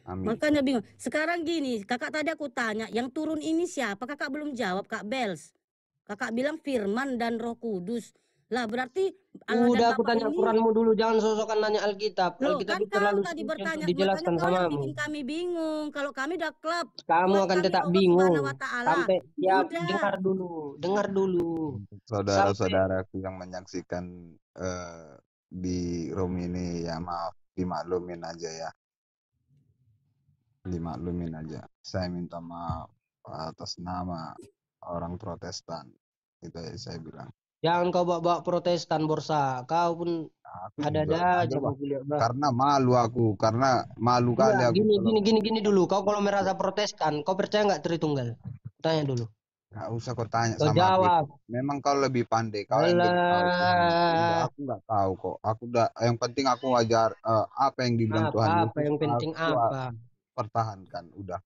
Amin. Makanya bingung. Sekarang gini, kakak tadi aku tanya, yang turun ini siapa? Kakak belum jawab, Kak Bels. Kakak bilang Firman dan Roh Kudus. Lah berarti Allah dan Udah aku Bapa tanya ini. Quranmu dulu, jangan sosokan nanya Alkitab. Loh, Alkitab kan itu terlalu kau tadi suci untuk bertanya, makanya dijelaskan kau yang samamu. bikin kami bingung. Kalau kami udah klub, Kamu buat akan kami tetap Allah bingung Subhanahu wa Ta'ala. sampai ya Udah. dengar dulu. Saudara-saudaraku yang menyaksikan di room ini, ya maaf, dimaklumin aja ya. Dimaklumin aja. Saya minta maaf atas nama orang Protestan. Itu aja saya bilang. Jangan kau bawa Protestan Borsa. Kau pun Aku ada aja Bang. kau kuliah, Bang. Karena malu aku, karena malu kali Iya, aku. gini dulu. Kau kalau merasa Protestan, kau percaya nggak Tritunggal? Tanya dulu. Nggak usah kau tanya Kau sama jawab. aku. Memang kau lebih pandai, kau yang lebih tahu Tuhan. Udah, aku nggak tahu kok. Aku udah, yang penting aku ajar apa yang dibilang Tuhan Yesus. Apa yang penting aku apa? pertahankan, udah.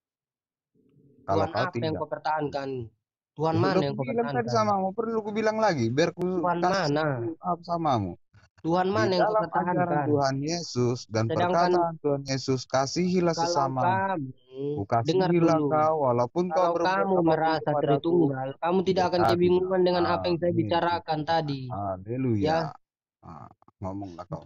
Kalau Tuhan kau apa yang tidak. kau pertahankan? Tuhan Ya, mana udah yang aku kau bilang tadi pertahankan? samamu, perlu aku bilang lagi, biar ku Tuhan kasih mana? apa samamu. Tuhan Di mana yang kau dalam ajaran pertahankan? Tuhan Yesus dan Sedangkan perkataan Tuhan Yesus, kasihilah kalau sesama. kamu dengar Kasihilah dulu, kau, walaupun kau kalau berbuat kamu apapun merasa kepadaku. Tritunggal, kamu tidak akan Dekatilah. kebingungan dengan apa yang saya Amin. bicarakan tadi. Haleluya. Ya, Ngomonglah kau.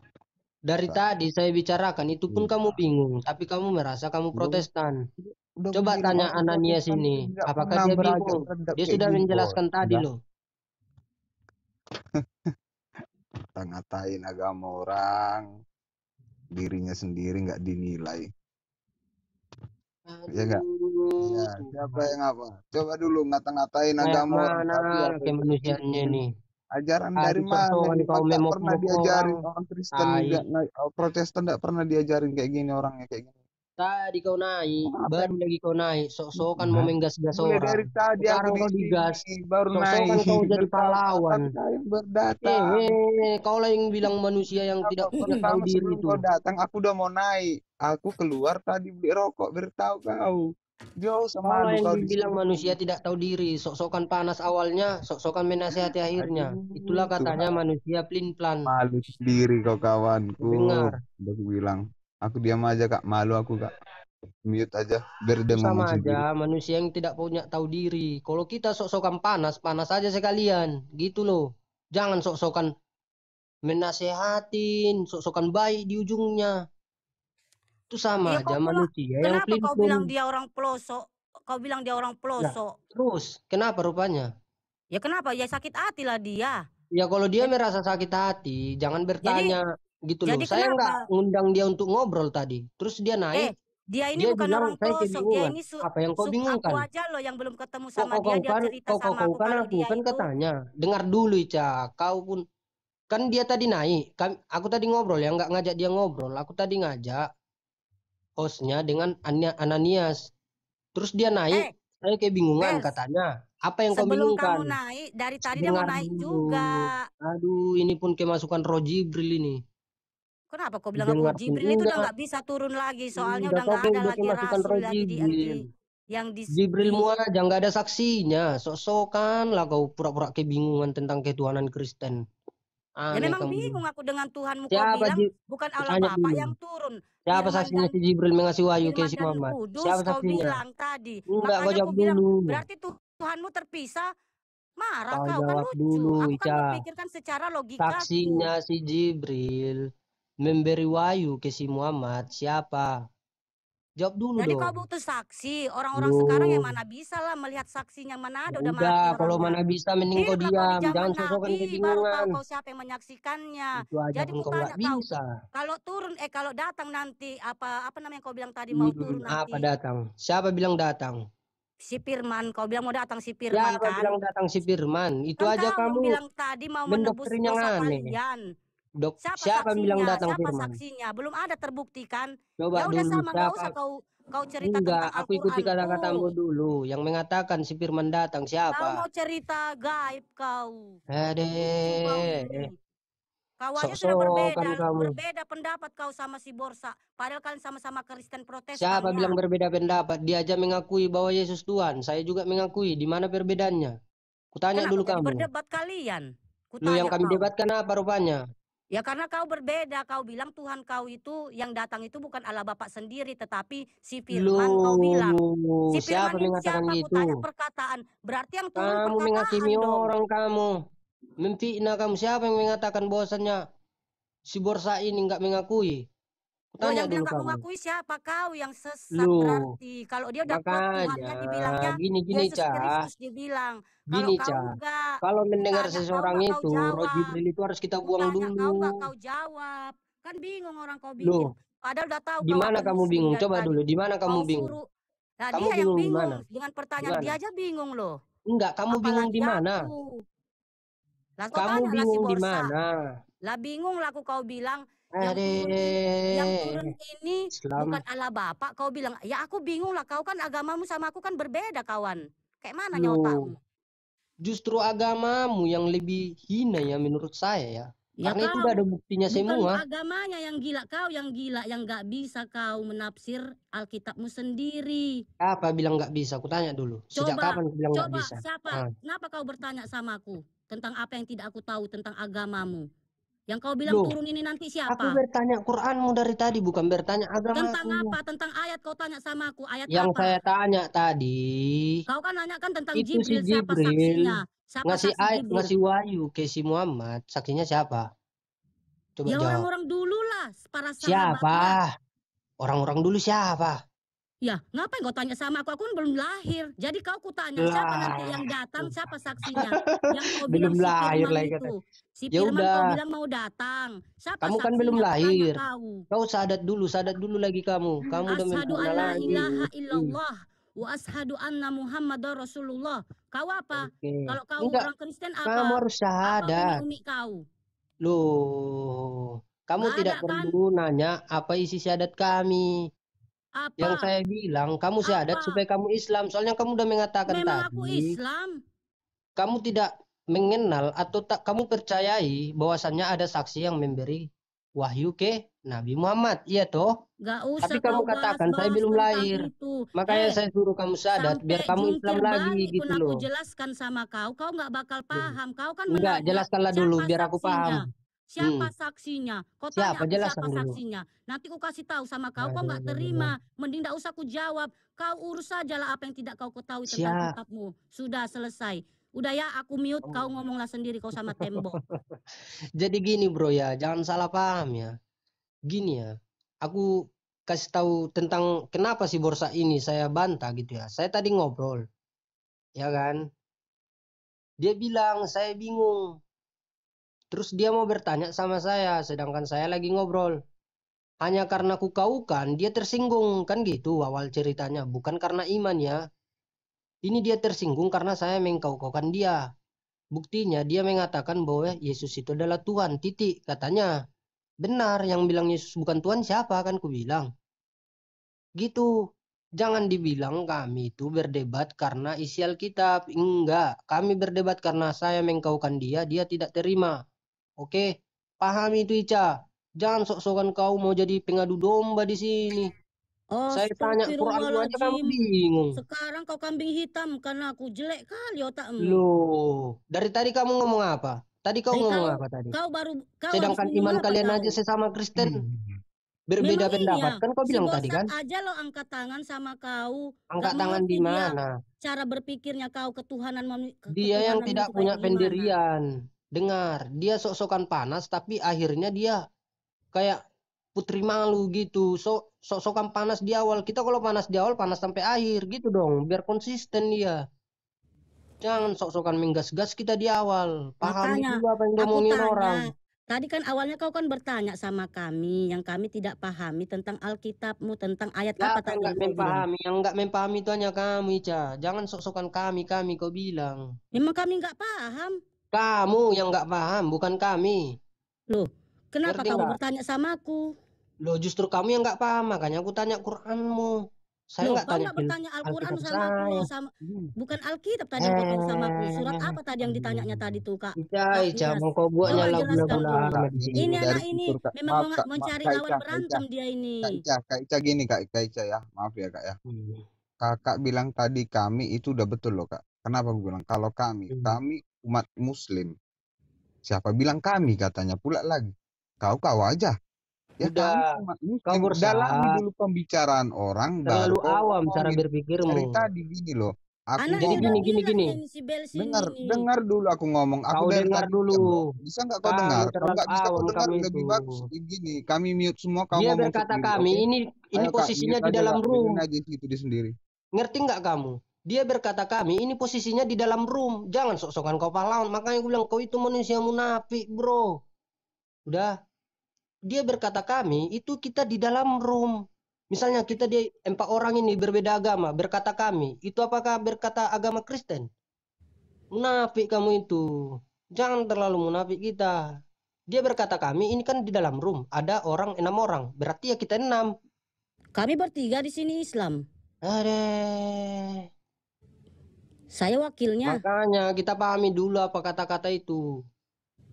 dari tadi saya bicarakan itu pun Iya. kamu bingung, tapi kamu merasa kamu Protestan. Udah Coba bilang tanya orang Ananias Protestan ini, tidak apakah pernah dia beradab bingung? beradab Dia kayak sudah gini, menjelaskan Bos. tadi Udah. loh. Ngatain agama orang, dirinya sendiri nggak dinilai. Ya nggak? Ya, siapa yang apa? Coba dulu ngata-ngatain Kayak agama orang mana tadi apa itu? kemanusiaannya nih? Ajaran Ah, dari mana? dipersoalkan Ini kau nggak pernah memok-memok diajarin orang. orang Kristen, Tai. nggak Protestan nggak pernah diajarin kayak gini orangnya kayak gini. Tadi kau naik, Apa baru yang lagi kau naik, sok-sokan mau menggas-gas mulai dari orang. tadi aku Sekarang di kau digas, sini baru sok-sokan naik kau jadi bertahun-tahun pahlawan. kau yang berdatang. Kau lah yang bilang manusia yang tidak punya tahu Pertama diri sebelum itu. kau datang aku udah mau naik. Aku keluar tadi beli rokok beritahu kau. Jauh Kau sama lah lu yang kau di dibilang manusia sini. tidak tahu diri, sok-sokan panas awalnya, sok-sokan menasihati akhirnya. Itulah Aduh, katanya Tuhan. manusia pelin-pelan. Malu sendiri kau kawanku. Dengar, Udah aku bilang. Aku diam aja kak. Malu aku kak. Mute aja. Biar itu dia sama ngomong aja sendiri. manusia yang tidak punya tahu diri. Kalau kita sok-sokan panas, panas aja sekalian. Gitu loh. Jangan sok-sokan menasehatin, sok-sokan baik di ujungnya. Itu sama Iya aja kau pula. manusia yang Kenapa kau pelin-pelan. bilang dia orang pelosok? Kau bilang dia orang Nah, pelosok. terus kenapa rupanya? Ya kenapa? Ya sakit hati lah dia. Ya kalau dia Jadi merasa sakit hati, jangan jadi bertanya gitu loh. jadi Saya nggak kenapa? ngundang dia untuk ngobrol tadi. Terus dia naik, Dia ini dia bukan bilang orang saya pelosok. Dia kebingungan. ini Apa yang kau sub aku bingungkan? aja loh yang belum ketemu Kok sama kau dia. kau Dia kan, cerita kau sama aku kalau aku dia kan itu. katanya. Dengar dulu Ica, kau pun kan dia tadi naik. Aku tadi ngobrol ya, nggak ngajak dia ngobrol. Aku tadi ngajak hostnya dengan Ananias. Terus dia naik, Eh, saya kebingungan Bels, katanya. Apa yang kau sebelum kamu bingungkan? naik, dari tadi dia mau Dengar naik dulu. juga. Aduh, ini pun kemasukan Roh Jibril ini. Kenapa kau bilang aku Dengar pun Jibril itu udah enggak. nggak bisa turun lagi, soalnya Udah udah kau nggak pun ada udah lagi kemasukan rasul Roh lagi Jibril. yang Jibrilmu di aja nggak ada saksinya. Sok-sokan lah kau pura-pura kebingungan tentang ketuhanan Kristen. ya Aneh memang kamu. bingung aku dengan Tuhanmu. Kau Siapa bilang bukan Allah Tanya Bapa dulu. yang turun, Siapa firman saksinya dan si Jibril mengasih wahyu ke Firman si dan Muhammad? kudus Siapa kau saksinya? bilang tadi. Enggak, kau Makanya jawab aku bilang dulu. berarti Tuhanmu terpisah. Marah Kau kau kan jawab lucu. dulu, Aku kan Ica. berpikirkan secara logikaku. Saksinya si Jibril memberi wahyu ke si Muhammad. Siapa? Jawab dulu Jadi kau dong. butuh saksi. Orang-orang sekarang yang Loh, mana bisa lah melihat saksinya, mana ya ada udah udah, mati kalau orangnya. mana bisa mending kau Hiduplah kau di diam. zaman Jangan sosokan Nabi, baru tahu kebingungan. kau siapa yang menyaksikannya. Itu aja Jadi pun ku kau nggak tanya kau, bisa. kalau turun, kalau datang nanti apa namanya kau bilang tadi mau turun Apa nanti datang? Siapa bilang datang? si Firman, kau bilang mau datang si Firman Siapa kan? bilang datang si Firman? Itu Kan aja kau yang kamu bilang tadi mau menebus mendoktrin yang dosa aneh. kalian. Siapa Siapa yang bilang saksinya? datang Siapa Firman? saksinya? Belum ada terbukti kan? Coba Ya udah dulu sama, nggak usah siapa? kau cerita Enggak, tentang aku ikuti kata-katamu Al-Qur'anku. dulu. Yang mengatakan si Firman datang Kau mau siapa? cerita gaib kau. Lucu kau Adeh, ini. Kau aja sudah sok-sokan kamu. berbeda pendapat kau sama si Borsa. Padahal kalian sama-sama Kristen Protestan Siapa ya. bilang berbeda pendapat? Dia aja mengakui bahwa Yesus Tuhan. Saya juga mengakui. Di mana perbedaannya? Kutanya Kenapa dulu jadi kamu. berdebat kalian? Lu yang Kutanya kami kau. debatkan apa rupanya? Ya karena kau berbeda. Kau bilang Tuhan kau itu yang datang itu bukan Allah Bapa sendiri, tetapi si Firman kau bilang. Si Siapa Firman ini mengatakan siapa? Aku gitu? tanya perkataan. Berarti yang turun Kamu perkataan menghakimi dong. orang kamu. Memfitnah kamu. Siapa yang mengatakan bahwasannya si Borsa ini nggak mengakui? Loh, Tanya yang bilang dulu gak kamu. mengakui siapa? Kau yang sesat Lu, berarti. Kalau dia udah kuat makanya Tuhannya dibilangnya gini Yesus Cah. Kristus dibilang. Kalau Gini kau Cah. enggak, Kalau mendengar kutanya kau seseorang enggak kau itu, Roh jawab. Jibril itu harus kita buang Kutanya dulu. kau enggak kau jawab. Kan bingung orang kau bikin. Loh, Padahal udah tahu di kau mana aku kamu muslim bingung? dari Coba tadi. dulu, di mana kamu Kau bingung? suruh. Nah Kamu dia yang bingung di bingung. mana? Dengan Di pertanyaan mana? dia aja bingung loh. Enggak, kamu bingung di Apalagi mana? aku. Lah kau Kamu tanya lah si bingung di Borsa. mana? Lah bingung lah aku kau bilang yang turun Adeh, ini Islam. bukan Allah Bapak. Kau bilang, ya aku bingung lah. Kau kan agamamu sama aku kan berbeda kawan. Kayak mana otakmu? Loh, justru agamamu yang lebih hina ya menurut saya ya. Ya Karena itu kau udah ada buktinya bukan semua. agamanya yang gila. Kau yang gila yang gak bisa kau menafsir Alkitabmu sendiri. Apa bilang nggak bisa? Aku tanya dulu. Sejak Coba, kapan aku bilang nggak coba bisa? siapa? Kenapa kau bertanya sama aku tentang apa yang tidak aku tahu tentang agamamu? Yang kau bilang Loh, turun ini nanti aku siapa? bertanya Quranmu dari tadi, bukan bertanya Tentang agamaku. apa? Tentang ayat kau tanya sama aku. Ayat Yang apa? saya tanya tadi, Kau kan nanya kan tentang itu si Jibril, siapa Jibril saksinya? Siapa ngasih saksi Jibril? ngasih wahyu ke si Muhammad. Saksinya siapa? Coba Ya jawab. orang-orang dulu lah, para Siapa? sahabatnya. Orang-orang dulu siapa? Ya, ngapain kau tanya sama aku? Aku kan belum lahir. Jadi kau kutanya, siapa nanti yang datang, siapa saksinya? Yang kau bilang Belum si lahir Firman lagi kata. itu. Si Ya Firman kau udah, bilang mau datang. Siapa kamu kan belum saksinya? Kutanya lahir. kau. Kau sadat dulu lagi kamu. Kamu udah Ashadu an memfitnah la lagi. ilaha illallah wa ashadu anna Muhammadar Rasulullah. Kau apa? Oke. Kalau kau Enggak, orang Kristen kamu apa? harus Apa syahadat. umi-umi kau? Loh, kamu Nggak tidak ada kan? perlu nanya apa isi syahadat kami. Yang Apa? saya bilang kamu syahadat Apa? supaya kamu Islam. Soalnya kamu udah mengatakan Memang aku tadi, Islam. kamu tidak mengenal atau tak kamu percayai bahwasannya ada saksi yang memberi wahyu ke Nabi Muhammad. Iya toh? Gak Tapi usah kamu kau katakan saya bahas-bahas belum tentang lahir. itu. Makanya saya suruh kamu syahadat biar Sampai kamu Islam jungkir lagi balik pun gitu aku loh. jelaskan sama kau, kau nggak bakal paham. Kau kan Enggak, menanya jelaskanlah dulu siapa biar aku paham. saksinya? Hmm. Siapa saksinya? Kau tanya Siapa? aku Jelaskan siapa dulu. saksinya. Nanti aku kasih tahu sama kau, kau nggak Aduh. terima. Mending nggak usah aku jawab. Kau urus sajalah apa yang tidak kau ketahui tentang Siap. kitabmu. Sudah selesai. Udah ya, aku mute. Kau ngomonglah sendiri kau sama tembok. Jadi gini bro ya, jangan salah paham ya. Gini ya, aku kasih tahu tentang kenapa sih borsa ini saya bantah gitu ya. Saya tadi ngobrol, ya kan? Dia bilang saya bingung. Terus dia mau bertanya sama saya, sedangkan saya lagi ngobrol. Hanya karena ku kaukan, dia tersinggung kan gitu awal ceritanya. Bukan karena iman ya. Ini dia tersinggung karena saya mengkau-kaukan dia. Buktinya dia mengatakan bahwa Yesus itu adalah Tuhan. Titik katanya. Benar, yang bilang Yesus bukan Tuhan siapa kan ku bilang. Gitu. Jangan dibilang kami itu berdebat karena isi Alkitab. Enggak, kami berdebat karena saya mengkaukan dia, dia tidak terima. Oke, pahami itu Ica. Jangan sok-sokan kau mau jadi pengadu domba di sini. Saya tanya Quranmu aja kamu Astagfirullahaladzim. bingung. Sekarang kau kambing hitam karena aku jelek kali otakmu. Loh, dari tadi kamu ngomong apa? Tadi kau ngomong apa tadi? Kau harus Sedangkan minum iman apa kalian aja tahu? sesama Kristen berbeda Memang pendapat. iya, Kan kau si bilang tadi Borsat kan? aja lo angkat tangan sama kau. Gak Angkat tangan di mengerti dia mana? cara berpikirnya kau Dia yang ketuhananmu tidak itu kayak punya gimana. pendirian. Dengar, dia sok-sokan panas tapi akhirnya dia kayak putri malu gitu. Sok-sokan panas di awal. Kita kalau panas di awal panas sampai akhir gitu dong. Biar konsisten dia. Jangan sok-sokan menggas-gas kita di awal. Pahami Makanya dulu apa yang aku diomongin orang. tanya, tadi kan awalnya kau kan bertanya sama kami yang kami tidak pahami tentang Alkitabmu, tentang ayat apa Siapa yang tadi nggak yang kau bilang? memahami? Yang nggak memahami itu hanya kamu, Ica. Jangan sok-sokan kami kau bilang. Memang kami nggak paham. Kamu yang nggak paham, bukan kami. Loh, kenapa Ngerti kamu nggak? bertanya sama aku? Loh, justru kamu yang nggak paham, makanya aku tanya Quranmu. Saya Loh, nggak kau tanya nggak bertanya Al-Quran Alkitab sama aku, saya. bukan Alkitab tadi yang kau tanya sama aku. Surat Eh, apa tadi yang ditanyanya tadi tuh, Kak? Ica, Kak Ica, Nias, mau kau buatnya coba lagu-lagu jelaskan dulu. Kak, lama di gini sini. Ini ini dari anak ini fitur Kak. memang Maaf Kak, mencari Kak lawan Ica, berantem dia Kak ini. Ica, Kak Ica gini Kak Ica ya. Maaf ya Kak ya. Hmm. Kakak bilang tadi kami itu udah betul loh Kak. Kenapa aku bilang kalau kami umat Muslim. Siapa bilang kami katanya pula lagi. Kau aja. Ya kami Udah, umat kau Muslim. Dalami bersah. dulu pembicaraan orang baru Terlalu kau awam cara ngomongin. berpikirmu. Dari tadi gini loh. Aku Anaknya Jadi udah ngomong. bilang gini. ini si Belsin Dengar, ini. dengar dulu aku ngomong. Aku Kau dari dengar tadi dulu. diam loh. Bisa nggak kau Kamu dengar? Kalau terlalu nggak bisa kau awam dengar kamu itu. lebih bagus. Gini, kami mute semua. Kau Dia ngomong berkata sendiri, kami, oke? ini Ayo kak, posisinya mute di aja dalam kak. room. Dengerin aja situ di sendiri. Ngerti nggak kamu? Dia berkata kami, ini posisinya di dalam room. Jangan sok-sokan kau pahlawan. Makanya gue bilang, kau itu manusia munafik, bro. Udah. Dia berkata kami, itu kita di dalam room. Misalnya kita di 4 orang ini berbeda agama, berkata kami. Itu apakah berkata agama Kristen? Munafik kamu itu. Jangan terlalu munafik kita. Dia berkata kami, ini kan di dalam room. Ada orang 6 orang. Berarti ya kita 6. Kami bertiga di sini Islam. Ada. Saya wakilnya. Makanya kita pahami dulu apa kata-kata itu.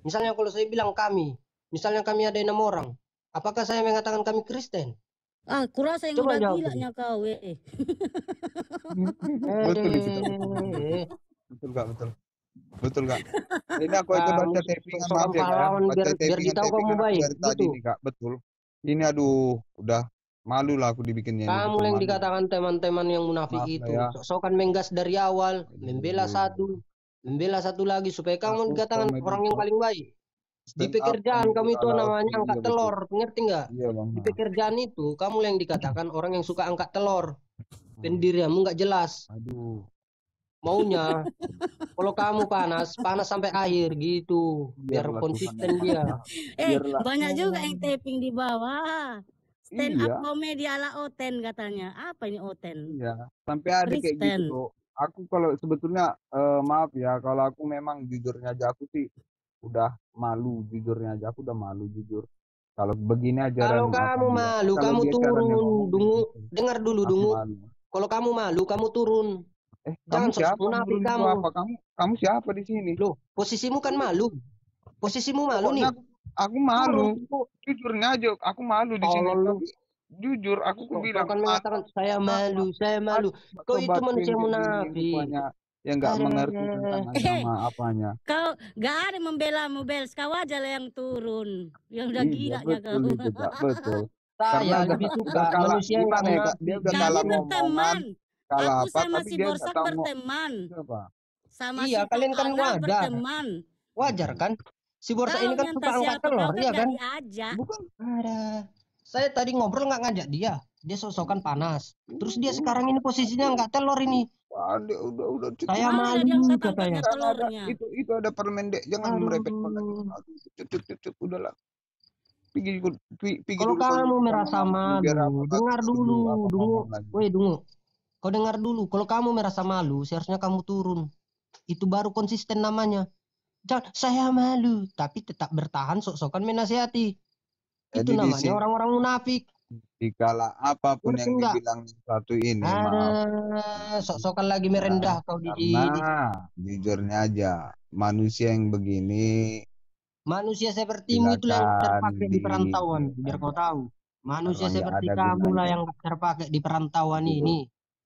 Misalnya kalau saya bilang kami, misalnya kami ada 6 orang. Apakah saya mengatakan kami Kristen? Ah, kurasa yang Coba udah jawab. gilanya kau, Betul itu kak. Eh, Betul kak, betul. Betul kak. Ini aku aja kamu baca tappingan, maaf sok-sokan ya kak ya. pahlawan Baca biar ditahu kamu tappingan aku baik. dari tadi Gitu. nih kak, betul. Ini aduh, udah malu lah aku dibikinnya ini, Kamu betul yang malu. dikatakan teman-teman yang munafik Maaf lah itu. ya. Sok-sokan menggas dari awal. Membela Aduh. satu lagi. Supaya kamu Aku dikatakan komedi orang yang kok. paling baik. Di Stand up pekerjaan komedi kamu itu ala namanya Austin, angkat iya betul. telur. Ngerti nggak? Iya bang. Di pekerjaan itu kamu yang dikatakan orang yang suka angkat telur. Pendirianmu nggak jelas. Aduh. Maunya kalau kamu panas sampai akhir gitu. Biar Biarlah Tuhan konsisten yang dia. maha. Biarlah. banyak juga yang tapping di bawah. Stand up Iya, komedi ala Oten katanya. Apa ini Oten? iya. Sampai ada kayak gitu Kristen. loh. Aku kalau sebetulnya maaf ya, kalau aku memang jujurnya aja aku sih udah malu, jujurnya aja aku udah malu jujur. Kalau begini Kalau ajaran apa kamu dia? malu, Kalau kamu dia caranya turun. ngomong Dungu, begitu, dengar dulu, aku Dungu. malu. Kalau kamu malu, kamu turun. Kamu Jangan sok-sok siapa munafik nyuruh nyuruh kamu. apa? Kamu siapa di sini? Loh, posisimu kan malu. Posisimu malu Pokoknya nih. aku Turun, malu. Dungu. Jujurnya aja, aku malu di sini. Tolol lu. Tapi jujur, aku Sok-sok bilang kan malu. mengatakan saya malu, saya malu. Aku Kau itu manusia sobat ini munafik. rupanya yang nggak mengerti tentang Ada. agama apanya. Kau gak ada membela Bels, kau aja lah yang turun. Yang udah Iya gilanya betul kau. itu Kak, betul. Karena Saya lebih udah suka kalah manusia yang nggak gimana ya Kak? Dia munafik udah kalah Kami gitu. ngomongan, berteman. kalah Aku apa, sama tapi si dia nggak Borsak tahu mau berteman. apa. Sama Iya, si kalian kan Ta'ala wajar. berteman. Wajar kan? Si Borsa Kau ini kan nyanta suka angkat siapa? telur, Kau kan iya gak kan? diajak. Bukan. Ada. Saya tadi ngobrol nggak ngajak dia. Dia sok-sokan panas. Terus dia sekarang ini posisinya angkat telur ini. Ada udah cukup. Saya Mana dia malu angkat-angkatnya katanya. Kan ada telurnya? itu ada permen dek, jangan merepetkan lagi. Aduh. Aduh, cukup udahlah. Pergi Kalau dulu kalau kamu sama merasa mamamu biar aku malu, nggak dengar ketemu dulu, apa Dungu. ngomong lagi. Woi, Dungu. Kau dengar dulu. Kalau kamu merasa malu, seharusnya kamu turun. Itu baru konsisten namanya. Jangan, saya malu, tapi tetap bertahan sok-sokan menasihati. Itu Jadi di namanya sini orang-orang munafik. dikala apapun Ngerti yang enggak? dibilang satu ini, Ada maaf. sok-sokan lagi Ya, merendah kau di karena sini. jujurnya aja manusia yang begini Manusia sepertimu itulah yang silakan terpakai di di perantauan, biar kau tahu. Manusia memang nggak seperti ada kamu lah gunanya. yang terpakai di perantauan Itu ini.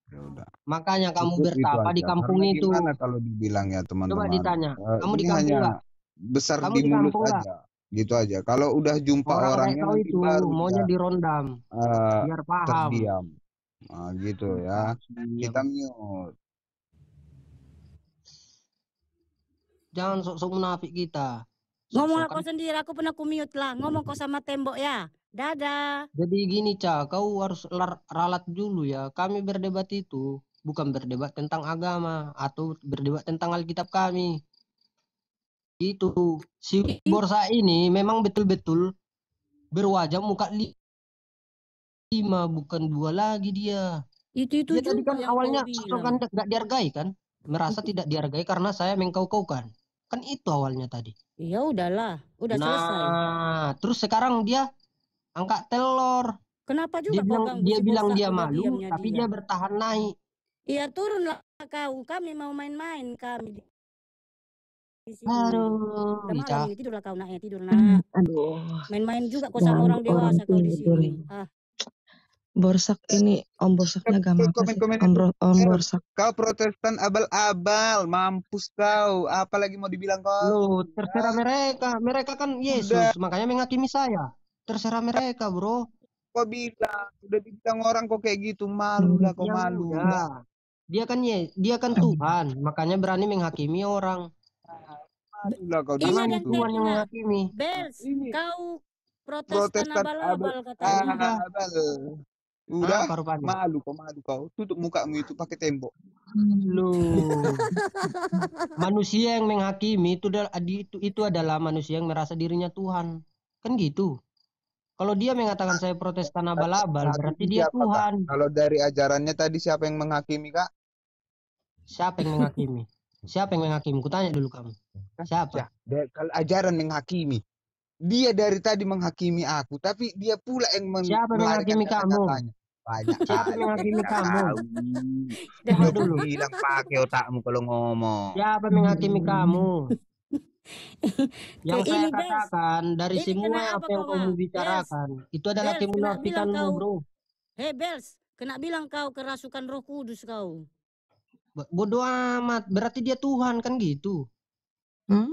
ya udah Makanya kamu cukup itu bertapa di aja. kampung Karena itu. gimana kalau dibilang ya Coba teman-teman, ditanya, kamu di ini kampung hanya nggak? besar Kamu di di mulut kampung nggak? aja, gitu aja. Kalau udah jumpa Orang kayak orangnya kau nanti itu baru maunya dia dirondam, eh, biar paham. terdiam. Nah, gitu ya. Diam. Kita mute. Jangan sok-sok munafik kita. Ngomong Sok-sokan. kau sendiri, aku pernah mute lah. Ngomong kau sama tembok ya. Dadah. Jadi gini, kau harus ralat dulu ya. Kami berdebat itu bukan berdebat tentang agama atau berdebat tentang Alkitab kami. Itu si Borsa ini memang betul-betul berwajah muka 5 bukan 2 lagi dia. Itu Dia tadi juga kan yang kau awalnya bilang. sok-sokan nggak dihargai kan? Merasa tidak dihargai karena saya mengkau-kaukan. Kan itu awalnya tadi. Ya udahlah, udah selesai. Nah, terus sekarang dia angkat telur. Kenapa juga kau ganggu Dia si bilang Borsak dia udah malu, diamnya tapi dia? dia bertahan naik. Iya turunlah kau, kami mau main-main kami di sini. Aduh, Udah malam Ica. ini, tidurlah kau nak, tidur nak. Aduh, Main-main juga kau sama orang ganggu orang dewasa kau di tidur sini. ini. Ah, Borsak ini, Om Borsaknya agama apa sih? Komen-komen itu. Om Borsak. Kau Protestan abal-abal, mampus kau. Apalagi mau dibilang kau? Loh, terserah mereka. Mereka kan Udah, Yesus, makanya menghakimi saya. Terserah mereka, bro. kau bilang, udah dibilang orang kok kayak gitu, malu lah kau Ya malu. udah. Dia kan Tuhan, makanya berani menghakimi orang. Malu lah kau di ini Karena ada hanya yang situ. Tuhan kepo yang nak. menghakimi. Bels, Ini kau Protestan Protestan abal-abal katanya. Udah. abal. Udah, Apa rupanya? malu kau. Tutup mukamu itu pakai tembok. Loh, manusia yang menghakimi itu adalah manusia yang merasa dirinya Tuhan. Kan gitu. Kalau dia mengatakan saya Protestan abal-abal, berarti Menghakimi dia siapa, Kak? Tuhan. Kalau dari ajarannya tadi siapa yang menghakimi, Kak? Siapa yang menghakimi? Siapa yang menghakimi? Kutanya dulu kamu. Siapa? Kalau ajaran menghakimi. Dia dari tadi menghakimi aku, tapi dia pula yang Siapa yang melarikan menghakimi kamu? kata-katanya. Banyak Siapa yang kali menghakimi kita kamu? tahu. Coba Udah dulu. bilang pakai otakmu kalau ngomong. Siapa yang menghakimi kamu? Yang Kayak saya ini Bels. katakan dari Ini semua kena apa apa yang kau kamu mah? Bels, bicarakan, itu adalah Bels, kena bilang kemunafikanmu, kau. bro. Hei Bels, kena bilang kau kerasukan Roh Kudus kau. Bodoh amat, berarti dia Tuhan kan gitu. Hmm?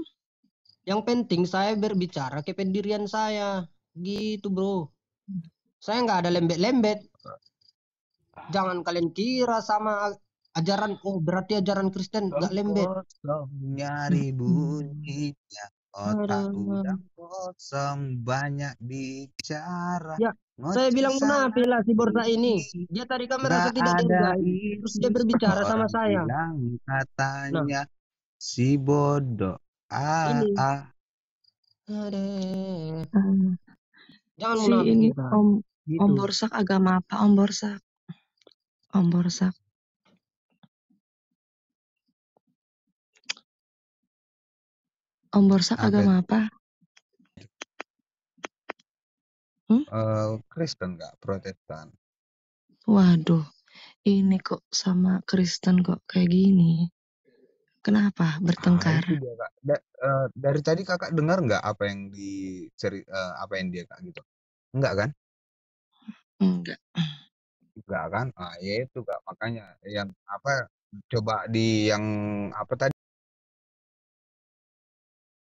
Yang penting saya berbicara ke pendirian saya, gitu bro. Saya nggak ada lembet-lembet. Jangan kalian kira sama ajaran, oh berarti ajaran Kristen nggak lembet. Kosong nyari bunyinya. Otak udah kosong, banyak bicara. Ya, saya bilang munafik lah si Borsa ini. Dia tadi kan merasa Gak tidak ada dihargai, terus dia isi. berbicara sama Orang saya. bilang Nah, katanya si bodoh. ini. Ada. Jangan Si munafik ini kita. Om Gitu. Borsak agama apa? Om Borsak. Om Borsak. Om Borsak Apa agama apa? Kristen Kak, Protestan. Waduh, ini kok sama Kristen kok kayak gini. Kenapa bertengkar? Itu dia Kak. Dari tadi Kakak dengar nggak apa yang apa yang dia Kak gitu? Enggak kan? Enggak. Enggak kan? Ya itu Kak, makanya yang apa coba di yang apa tadi